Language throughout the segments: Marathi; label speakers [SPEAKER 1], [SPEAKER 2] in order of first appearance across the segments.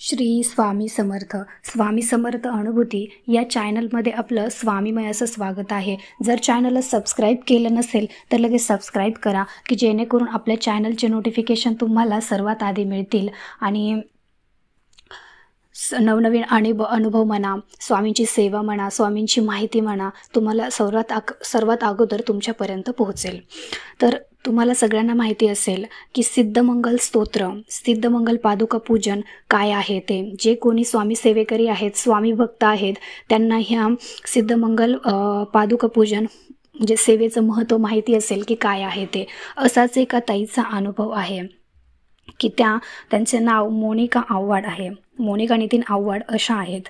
[SPEAKER 1] श्री स्वामी समर्थ. स्वामी समर्थ अनुभूती या चॅनलमध्ये आपलं स्वामीमय असं स्वागत आहे. जर चॅनलला सबस्क्राईब केलं नसेल तर लगेच सबस्क्राईब करा की जेणेकरून आपल्या चॅनलचे नोटिफिकेशन तुम्हाला सर्वात आधी मिळतील आणि नवनवीन अनुभव म्हणा, स्वामींची सेवा म्हणा, स्वामींची माहिती म्हणा, तुम्हाला सर्वात अगोदर तुमच्यापर्यंत पोहोचेल. तर तुम्हाला सगळ्यांना माहिती असेल की सिद्धमंगल स्तोत्र, सिद्धमंगल पादुका पूजन काय आहे ते. जे कोणी स्वामी सेवेकरी आहेत, स्वामी भक्त आहेत, त्यांना ह्या सिद्धमंगल पादुका पूजन म्हणजे सेवेचं महत्त्व माहिती असेल की काय आहे ते. असाच एका ताईचा अनुभव आहे की त्यांचे नाव मोनिका आव्हाड आहे. मोनिका नितीन आव्हाड अशा आहेत.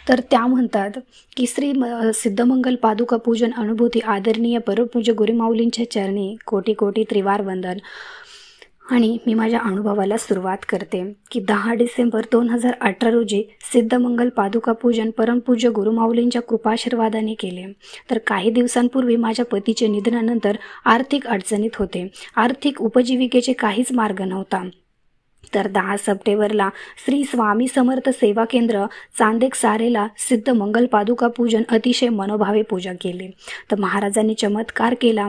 [SPEAKER 1] तर त्या म्हणतात की सिद्धमंगल पादुका पूजन अनुभूती आदरणीय परमपूज्य गुरुमाऊलींच्या चरणी कोटी कोटी त्रिवार वंदन. आणि मी माझ्या अनुभवाला सुरुवात करते की 10 डिसेंबर 2018 रोजी सिद्धमंगल पादुका पूजन परमपूज्य गुरुमाऊलींच्या कृपाशीर्वादाने केले. तर काही दिवसांपूर्वी माझ्या पतीचे निधनानंतर आर्थिक अडचणीत होते. आर्थिक उपजीविकेचे काहीच मार्ग नव्हता. तर 10 सप्टेंबरला श्री स्वामी समर्थ सेवा केंद्र चांदेक सारेला सिद्धमंगल पादुका पूजन अतिशय मनोभावे पूजा केली. तर महाराजांनी चमत्कार केला.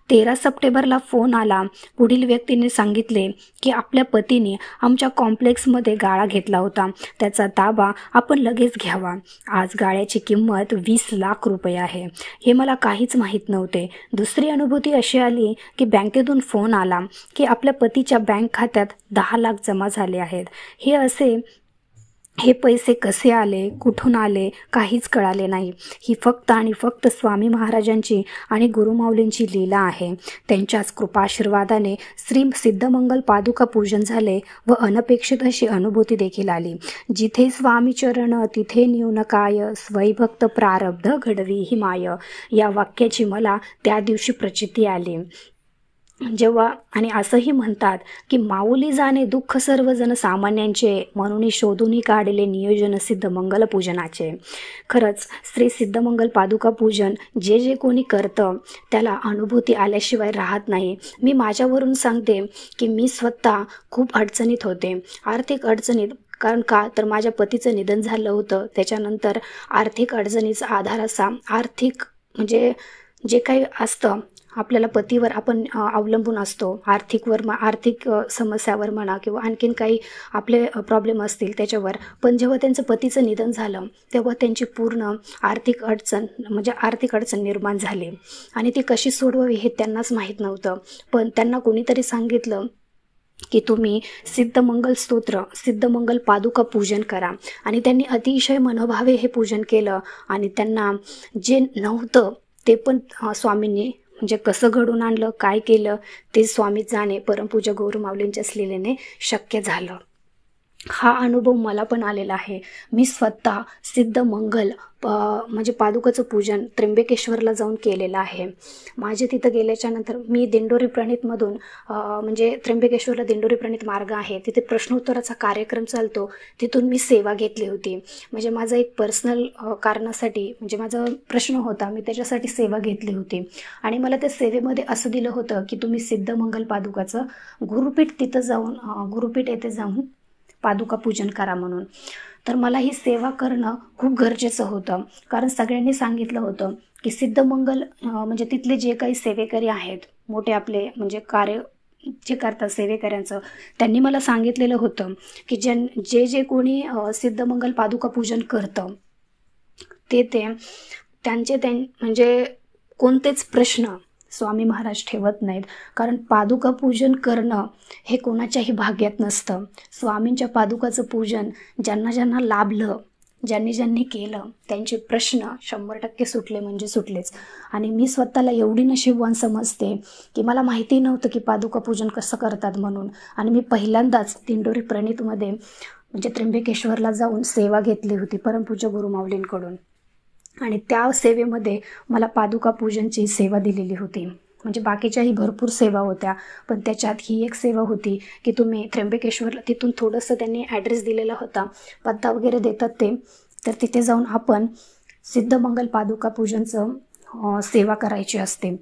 [SPEAKER 1] 13 सप्टेंबरला फोन आला. पुढील व्यक्तीने सांगितले की आपल्या पतीने आमच्या कॉम्प्लेक्समध्ये गाळा घेतला होता, त्याचा ताबा आपण लगेच घ्यावा. आज गाळ्याची किंमत 20 लाख रुपये आहे. हे मला काहीच माहीत नव्हते. दुसरी अनुभूती अशी आली की बँकेतून फोन आला की आपल्या पतीच्या बँक खात्यात 10 लाख जमा झाले आहेत. हे पैसे कसे आले, कुठून आले, काहीच कळाले नाही. ही फक्त आणि फक्त स्वामी महाराजांची आणि गुरुमाऊलींची लीला आहे. त्यांच्याच कृपाशीर्वादाने सिद्धमंगल पादुका पूजन झाले व अनपेक्षित अशी अनुभूती देखील आली. जिथे स्वामी चरण तिथे न्यूनकाय, स्वैभक्त प्रारब्ध घडवी ही माय, या वाक्याची मला त्या दिवशी प्रचिती आली. जेव्हा आणि असंही म्हणतात की माऊली जाणे दुःख सर्वजण सामान्यांचे, म्हणून शोधूनही काढले नियोजन सिद्धमंगल पूजनाचे. खरंच श्री सिद्धमंगल पादुका पूजन जे कोणी करतं त्याला अनुभूती आल्याशिवाय राहत नाही. मी माझ्यावरून सांगते की मी स्वतः खूप अडचणीत होते, आर्थिक अडचणीत. कारण का तर माझ्या पतीचं निधन झालं होतं. त्याच्यानंतर आर्थिक अडचणीचा आधार असा, आर्थिक म्हणजे जे काही असतं आपल्याला पतीवर आपण अवलंबून असतो, आर्थिक समस्यावर म्हणा किंवा आणखीन काही आपले प्रॉब्लेम असतील त्याच्यावर. पण जेव्हा त्यांचं पतीचं निधन झालं तेव्हा त्यांची पूर्ण आर्थिक अडचण निर्माण झाली आणि ती कशी सोडवावी हे त्यांनाच माहीत नव्हतं. पण त्यांना कोणीतरी सांगितलं की तुम्ही सिद्धमंगल स्तोत्र, सिद्धमंगल पादुका पूजन करा. आणि त्यांनी अतिशय मनोभावे हे पूजन केलं आणि त्यांना जे नव्हतं ते पण स्वामींनी म्हणजे कसं घडून आणलं, काय केलं ते स्वामी जाणे, परमपूज्य गुरुमाऊलींच्या लीलेने शक्य झालं. हा अनुभव मला पण आलेला आहे. मी स्वतः सिद्धमंगल म्हणजे पादुकाचं पूजन त्र्यंबकेश्वरला जाऊन केलेलं आहे. माझे तिथं गेल्याच्यानंतर मी दिंडोरी प्रणितमधून म्हणजे त्र्यंबकेश्वरला दिंडोरी प्रणित मार्ग आहे, तिथे प्रश्नोत्तराचा कार्यक्रम चालतो, तिथून मी सेवा घेतली होती. म्हणजे माझा एक पर्सनल कारणासाठी म्हणजे माझा प्रश्न होता, मी त्याच्यासाठी सेवा घेतली होती. आणि मला त्या सेवेमध्ये असं दिलं होतं की तुम्ही सिद्धमंगल पादुकाचं गुरुपीठ येथे जाऊन पादुका पूजन करा म्हणून. तर मला ही सेवा करणं खूप गरजेचं होतं. कारण सगळ्यांनी सांगितलं होतं की सिद्धमंगल म्हणजे तिथले जे काही सेवेकरी आहेत, मोठे आपले म्हणजे कार्य जे करतात सेवेकऱ्यांचं, त्यांनी मला सांगितलेलं होतं की जे कोणी सिद्धमंगल पादुका पूजन करतं त्यांचे म्हणजे कोणतेच प्रश्न स्वामी महाराज ठेवत नाहीत. कारण पादुका पूजन करणं हे कोणाच्याही भाग्यात नसतं. स्वामींच्या पादुकाचं पूजन ज्यांना लाभलं, ज्यांनी केलं, त्यांचे प्रश्न 100% सुटले म्हणजे सुटलेच. आणि मी स्वतःला एवढी नशीबवान समजते की मला माहिती नव्हतं की पादुका पूजन कसं करतात म्हणून. आणि मी पहिल्यांदाच दिंडोरी प्रणितमध्ये म्हणजे त्र्यंबकेश्वरला जाऊन सेवा घेतली होती परमपूज्य गुरुमाऊलींकडून. आणि त्या सेवेमध्ये मला पादुका पूजनची सेवा दिलेली होती. म्हणजे बाकीच्याही भरपूर सेवा होत्या, पण त्याच्यात ही एक सेवा होती की तुम्ही त्र्यंबकेश्वरला, तिथून थोडंसं त्यांनी ॲड्रेस दिलेला होता, पत्ता वगैरे देतात ते, तर तिथे जाऊन आपण सिद्धमंगल पादुका पूजनचं सेवा करायची असते.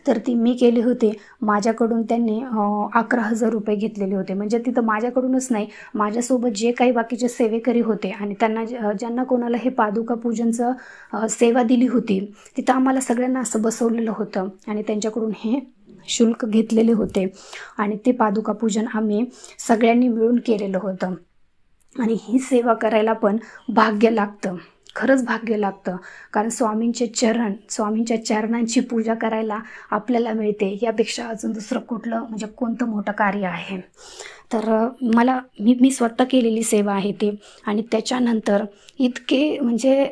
[SPEAKER 1] तर ती मी केली होती. माझ्याकडून त्यांनी 11,000 रुपये घेतलेले होते. म्हणजे तिथं माझ्याकडूनच नाही, माझ्यासोबत जे काही बाकीचे सेवेकरी होते आणि त्यांना ज्यांना कोणाला हे पादुका पूजनचं सेवा दिली होती, तिथं आम्हाला सगळ्यांना असं बसवलेलं होतं आणि त्यांच्याकडून हे शुल्क घेतलेले होते आणि ते पादुका पूजन आम्ही सगळ्यांनी मिळून केलेलं होतं. आणि ही सेवा करायला पण भाग्य लागतं, खरंच भाग्य लागतं. कारण स्वामींच्या चरणांची पूजा करायला आपल्याला मिळते, यापेक्षा अजून दुसरं कुठलं म्हणजे कोणतं मोठं कार्य आहे. तर मी स्वतः केलेली सेवा आहे ती. आणि त्याच्यानंतर इतके म्हणजे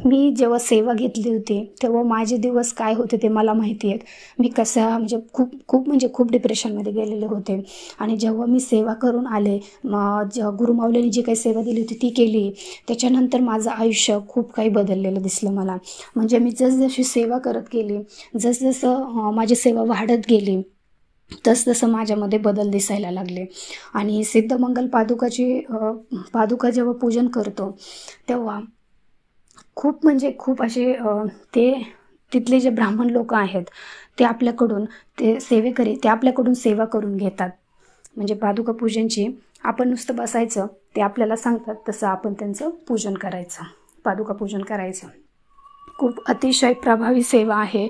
[SPEAKER 1] मी जेव्हा सेवा घेतली होती तेव्हा माझे दिवस काय होते ते मला माहिती आहेत. मी म्हणजे खूप डिप्रेशनमध्ये गेलेले होते. आणि जेव्हा मी सेवा करून आले, गुरुमाऊलींनी जी काही सेवा दिली होती ती केली, त्याच्यानंतर माझं आयुष्य खूप काही बदललेलं दिसलं मला. म्हणजे मी जसजशी सेवा करत गेली, जसजसं माझी सेवा वाढत गेली, तसतसं माझ्यामध्ये बदल दिसायला लागले. आणि सिद्धमंगल पादुका जेव्हा पूजन करतो तेव्हा खूप असे तिथले जे ब्राह्मण लोक आहेत ते आपल्याकडून ते आपल्याकडून सेवा करून घेतात. म्हणजे पादुका पूजनची आपण नुसतं बसायचं, ते आपल्याला सांगतात तसं आपण त्यांचं पूजन करायचं, पादुका पूजन करायचं. खूप अतिशय प्रभावी सेवा आहे.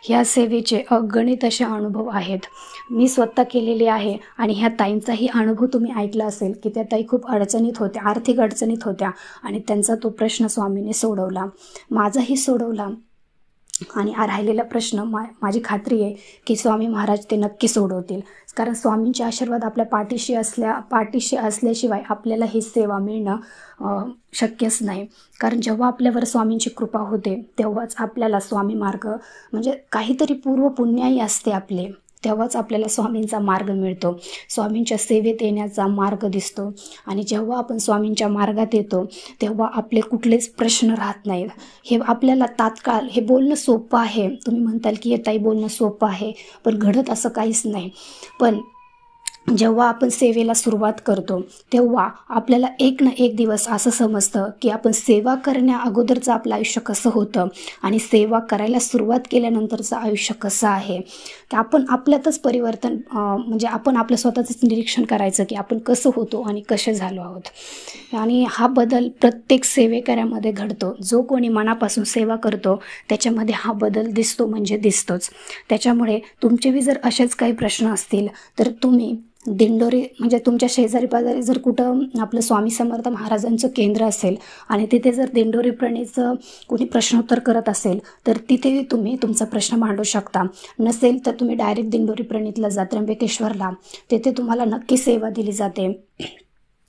[SPEAKER 1] ह्या सेवेचे अगणित असे अनुभव आहेत, मी स्वतः केलेले आहे. आणि ह्या ताईंचाही अनुभव तुम्ही ऐकला असेल की त्या ताई खूप अडचणीत होत्या, आर्थिक अडचणीत होत्या आणि त्यांचा तो प्रश्न स्वामीने सोडवला, माझाही सोडवला. आणि राहिलेला प्रश्न माझी खात्री आहे की स्वामी महाराज ते नक्की सोडवतील. कारण स्वामींचे आशीर्वाद आपल्या पाठीशी असल्याशिवाय आपल्याला ही सेवा मिळणं शक्यच नाही. कारण जेव्हा आपल्यावर स्वामींची कृपा होते तेव्हाच आपल्याला स्वामी मार्ग म्हणजे काहीतरी पूर्वपुण्याई असते आपले, तेव्हाच आपल्याला स्वामींचा मार्ग मिळतो, स्वामींच्या सेवेत येण्याचा मार्ग दिसतो. आणि जेव्हा आपण स्वामींच्या मार्गात येतो तेव्हा आपले कुठलेच प्रश्न राहत नाहीत. हे आपल्याला तात्काळ हे बोलणं सोपं आहे. तुम्ही म्हणताल की हे ताई बोलणं सोपं आहे, पण घडत असं काहीच नाही. पण जेव्हा आपण सेवेला सुरुवात करतो तेव्हा आपल्याला एक ना एक दिवस असं समजतं की आपण सेवा करण्या अगोदरचं आपलं आयुष्य कसं होतं आणि सेवा करायला सुरुवात केल्यानंतरचं आयुष्य कसं आहे. की आपण आपल्यातच परिवर्तन म्हणजे आपण आपलं स्वतःचंच निरीक्षण करायचं की आपण कसं होतो आणि कसे झालो आहोत. आणि हा बदल प्रत्येक सेवेकऱ्यामध्ये घडतो. जो कोणी मनापासून सेवा करतो त्याच्यामध्ये हा बदल दिसतो म्हणजे दिसतोच. त्याच्यामुळे तुमचे जर असेच काही प्रश्न असतील तर तुम्ही दिंडोरी म्हणजे तुमच्या शेजारी पाजारी जर कुठं आपलं स्वामी समर्थ महाराजांचं केंद्र असेल आणि तिथे जर दिंडोरी प्रणीचं कोणी प्रश्नोत्तर करत असेल तर तिथेही तुम्ही तुमचा प्रश्न मांडू शकता. नसेल तर तुम्ही डायरेक्ट दिंडोरी प्रणीतला जा, त्र्यंबकेश्वरला, तिथे तुम्हाला नक्की सेवा दिली जाते.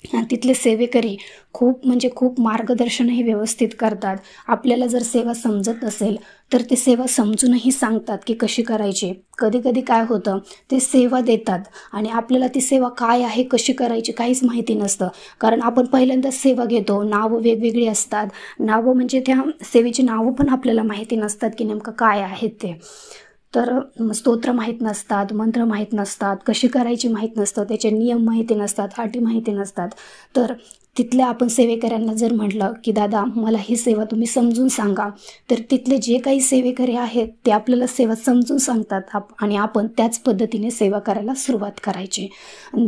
[SPEAKER 1] आणि तिथले सेवेकरी खूप मार्गदर्शनही व्यवस्थित करतात. आपल्याला जर सेवा समजत नसेल तर ते सेवा समजूनही सांगतात की कशी करायची. कधी काय होतं ते सेवा देतात आणि आपल्याला ती सेवा काय आहे कशी करायची काहीच माहिती नसतं. कारण आपण पहिल्यांदाच सेवा घेतो, नावं वेगवेगळी असतात. नावं म्हणजे त्या सेवेची नावं पण आपल्याला माहिती नसतात की नेमकं काय आहेत ते. तर स्तोत्र माहीत नसतात, मंत्र माहीत नसतात, कशी करायची माहीत नसतं, त्याचे नियम माहिती नसतात, अटी माहिती नसतात. तर तिथल्या आपण सेवेकऱ्यांना जर म्हटलं की दादा मला ही सेवा तुम्ही समजून सांगा, तर तिथले जे काही सेवेकरी आहेत ते आपल्याला सेवा समजून सांगतात आणि आपण त्याच पद्धतीने सेवा करायला सुरुवात करायची.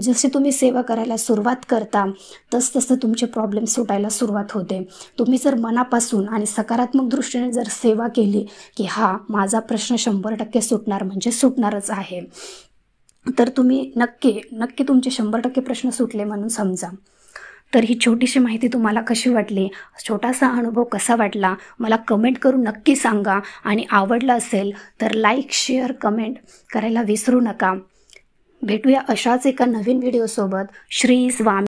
[SPEAKER 1] जसे तुम्ही सेवा करायला सुरुवात करता तसं तुमचे प्रॉब्लेम सुटायला सुरुवात होते. तुम्ही जर मनापासून आणि सकारात्मक दृष्टीने जर सेवा केली की माझा प्रश्न 100% सुटणार म्हणजे सुटणारच आहे, तर तुम्ही नक्की तुमचे 100% प्रश्न सुटले म्हणून समजा. तर ही छोटीशी माहिती तुम्हाला कशी वाटली, छोटासा अनुभव कसा वाटला मला कमेंट करून नक्की सांगा. आणि आवडला असेल तर लाईक, शेअर, कमेंट करायला विसरू नका. भेटूया अशाच एका नवीन व्हिडिओसोबत. श्री स्वामी.